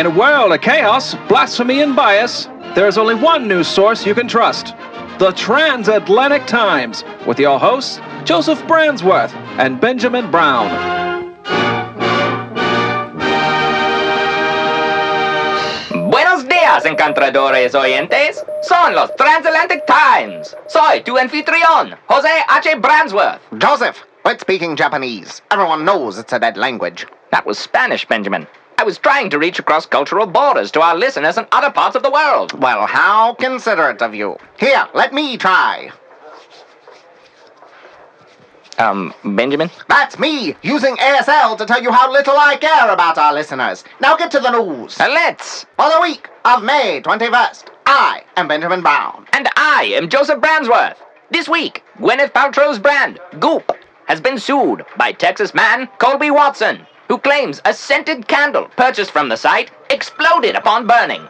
In a world of chaos, blasphemy, and bias, there is only one news source you can trust. The Transatlantic Times, with your hosts, Joseph Brandsworth and Benjamin Brown. Buenos días, encantadores oyentes. Son los Transatlantic Times. Soy tu anfitrión, Jose H. Brandsworth. Joseph, quit speaking Japanese. Everyone knows it's a dead language. That was Spanish, Benjamin. I was trying to reach across cultural borders to our listeners in other parts of the world. Well, how considerate of you. Here, let me try. Benjamin? That's me, using ASL to tell you how little I care about our listeners. Now get to the news. Let's. For the week of May 21st, I am Benjamin Brown. And I am Joseph Brandsworth. This week, Gwyneth Paltrow's brand, Goop, has been sued by Texas man Colby Watson, who claims a scented candle purchased from the site exploded upon burning.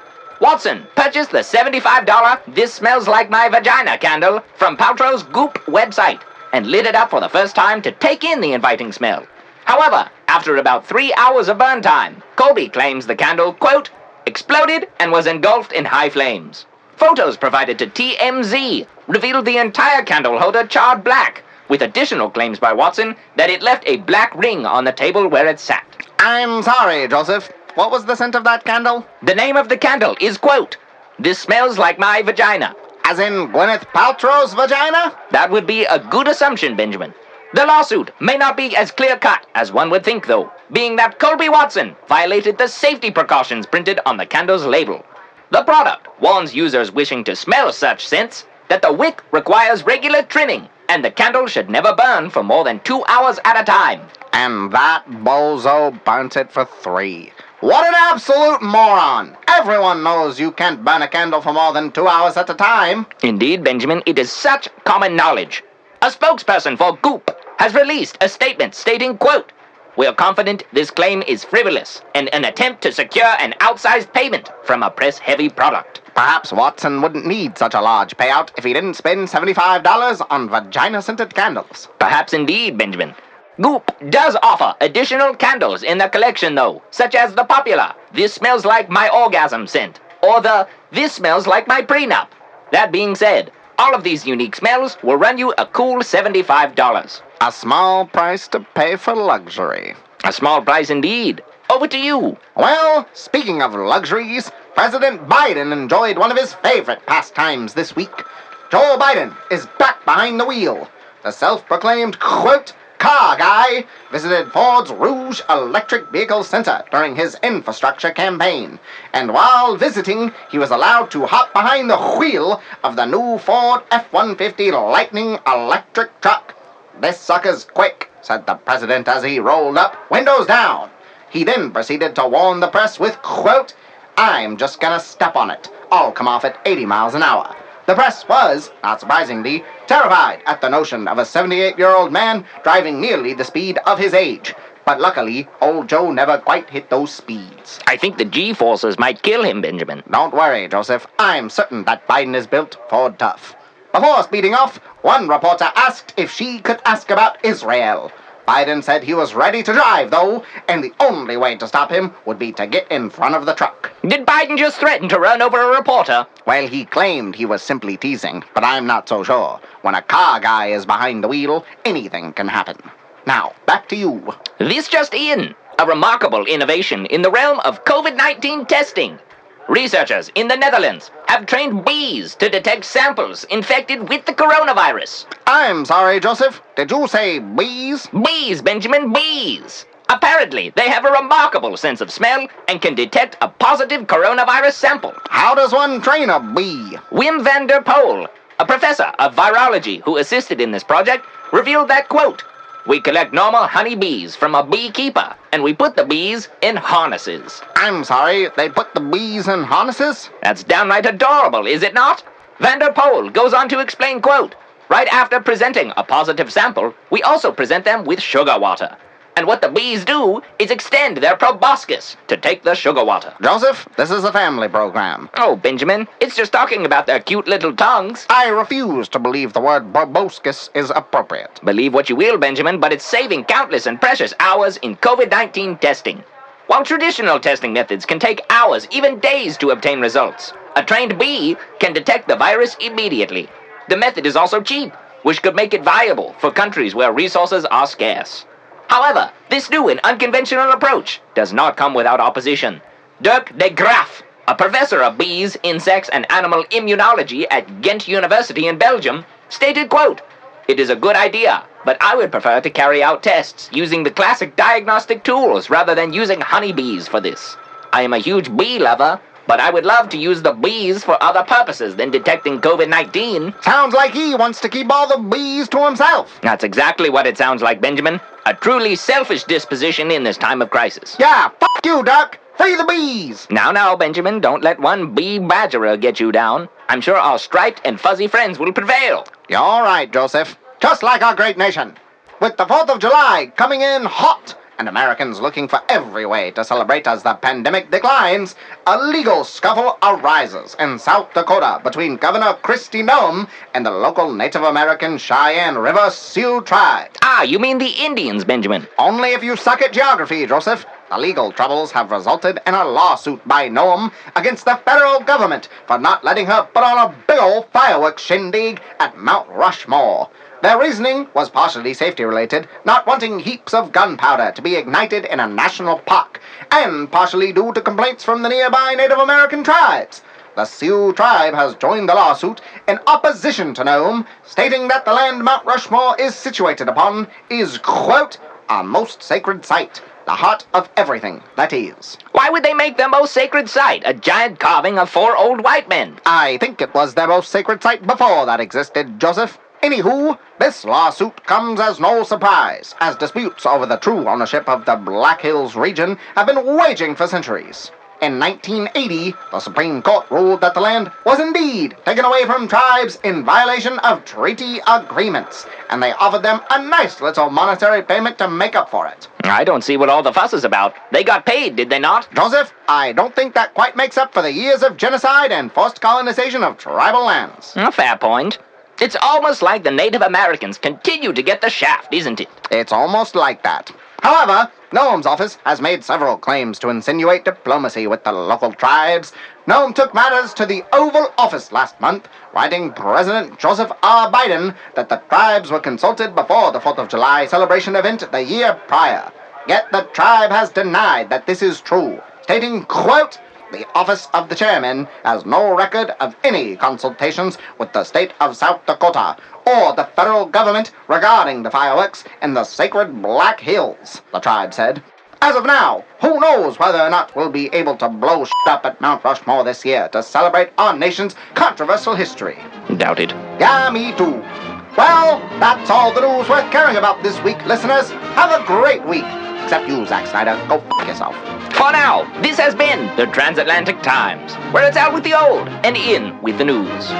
Watson purchased the $75 This Smells Like My Vagina candle from Paltrow's Goop website and lit it up for the first time to take in the inviting smell. However, after about 3 hours of burn time, Colby claims the candle, quote, exploded and was engulfed in high flames. Photos provided to TMZ revealed the entire candle holder charred black, with additional claims by Watson that it left a black ring on the table where it sat. I'm sorry, Joseph. What was the scent of that candle? The name of the candle is, quote, This Smells Like My Vagina. As in Gwyneth Paltrow's vagina? That would be a good assumption, Benjamin. The lawsuit may not be as clear-cut as one would think, though, being that Colby Watson violated the safety precautions printed on the candle's label. The product warns users wishing to smell such scents that the wick requires regular trimming, and the candle should never burn for more than 2 hours at a time. And that bozo burnt it for 3. What an absolute moron! Everyone knows you can't burn a candle for more than 2 hours at a time. Indeed, Benjamin, it is such common knowledge. A spokesperson for Goop has released a statement stating, quote, we are confident this claim is frivolous and an attempt to secure an outsized payment from a press-heavy product. Perhaps Watson wouldn't need such a large payout if he didn't spend $75 on vagina-scented candles. Perhaps indeed, Benjamin. Goop does offer additional candles in the collection, though, such as the popular This Smells Like My Orgasm scent, or the This Smells Like My Prenup. That being said, all of these unique smells will run you a cool $75. A small price to pay for luxury. A small price indeed. Over to you. Well, speaking of luxuries, President Biden enjoyed one of his favorite pastimes this week. Joe Biden is back behind the wheel. The self-proclaimed, quote, car guy visited Ford's Rouge Electric Vehicle Center during his infrastructure campaign. And while visiting, he was allowed to hop behind the wheel of the new Ford F-150 Lightning electric truck. This sucker's quick, said the president as he rolled up, windows down. He then proceeded to warn the press with, quote, I'm just gonna step on it. I'll come off at 80 miles an hour. The press was, not surprisingly, terrified at the notion of a 78-year-old man driving nearly the speed of his age. But luckily, old Joe never quite hit those speeds. I think the G-forces might kill him, Benjamin. Don't worry, Joseph. I'm certain that Biden is built for tough. Before speeding off, one reporter asked if she could ask about Israel. Biden said he was ready to drive, though, and the only way to stop him would be to get in front of the truck. Did Biden just threaten to run over a reporter? Well, he claimed he was simply teasing, but I'm not so sure. When a car guy is behind the wheel, anything can happen. Now, back to you. This just in. A remarkable innovation in the realm of COVID-19 testing. Researchers in the Netherlands have trained bees to detect samples infected with the coronavirus. I'm sorry, Joseph. Did you say bees? Bees, Benjamin, bees. Apparently, they have a remarkable sense of smell and can detect a positive coronavirus sample. How does one train a bee? Wim van der Poel, a professor of virology who assisted in this project, revealed that, quote, we collect normal honey bees from a beekeeper, and we put the bees in harnesses. I'm sorry, they put the bees in harnesses? That's downright adorable, is it not? Van der Poel goes on to explain, quote, right after presenting a positive sample, we also present them with sugar water. And what the bees do is extend their proboscis to take the sugar water. Joseph, this is a family program. Oh, Benjamin, it's just talking about their cute little tongues. I refuse to believe the word proboscis is appropriate. Believe what you will, Benjamin, but it's saving countless and precious hours in COVID-19 testing. While traditional testing methods can take hours, even days to obtain results, a trained bee can detect the virus immediately. The method is also cheap, which could make it viable for countries where resources are scarce. However, this new and unconventional approach does not come without opposition. Dirk de Graaf, a professor of bees, insects, and animal immunology at Ghent University in Belgium, stated, quote, "It is a good idea, but I would prefer to carry out tests using the classic diagnostic tools rather than using honeybees for this. I am a huge bee lover, but I would love to use the bees for other purposes than detecting COVID-19. Sounds like he wants to keep all the bees to himself. That's exactly what it sounds like, Benjamin. A truly selfish disposition in this time of crisis. Yeah, fuck you, Dirk. Free the bees. Now, Benjamin, don't let one bee badgerer get you down. I'm sure our striped and fuzzy friends will prevail. You're right, Joseph. Just like our great nation. With the 4th of July coming in hot, and Americans looking for every way to celebrate as the pandemic declines, a legal scuffle arises in South Dakota between Governor Kristi Noem and the local Native American Cheyenne River Sioux tribe. Ah, you mean the Indians, Benjamin. Only if you suck at geography, Joseph. The legal troubles have resulted in a lawsuit by Noem against the federal government for not letting her put on a big old fireworks shindig at Mount Rushmore. Their reasoning was partially safety-related, not wanting heaps of gunpowder to be ignited in a national park, and partially due to complaints from the nearby Native American tribes. The Sioux tribe has joined the lawsuit in opposition to Noem, stating that the land Mount Rushmore is situated upon is, quote, a most sacred site, the heart of everything that is. Why would they make their most sacred site a giant carving of 4 old white men? I think it was their most sacred site before that existed, Joseph. Anywho, this lawsuit comes as no surprise, as disputes over the true ownership of the Black Hills region have been waging for centuries. In 1980, the Supreme Court ruled that the land was indeed taken away from tribes in violation of treaty agreements, and they offered them a nice little monetary payment to make up for it. I don't see what all the fuss is about. They got paid, did they not? Joseph, I don't think that quite makes up for the years of genocide and forced colonization of tribal lands. A fair point. It's almost like the Native Americans continue to get the shaft, isn't it? It's almost like that. However, Noem's office has made several claims to insinuate diplomacy with the local tribes. Noem took matters to the Oval Office last month, writing President Joseph R. Biden that the tribes were consulted before the 4th of July celebration event the year prior. Yet the tribe has denied that this is true, stating, quote, "The office of the chairman has no record of any consultations with the state of South Dakota or the federal government regarding the fireworks in the sacred Black Hills," the tribe said. As of now, who knows whether or not we'll be able to blow shit up at Mount Rushmore this year to celebrate our nation's controversial history. Doubt it. Yeah, me too. Well, that's all the news worth caring about this week, listeners. Have a great week. Except you, Zack Snyder. Go f*** yourself. For now, this has been the Transatlantic Times, where it's out with the old and in with the news.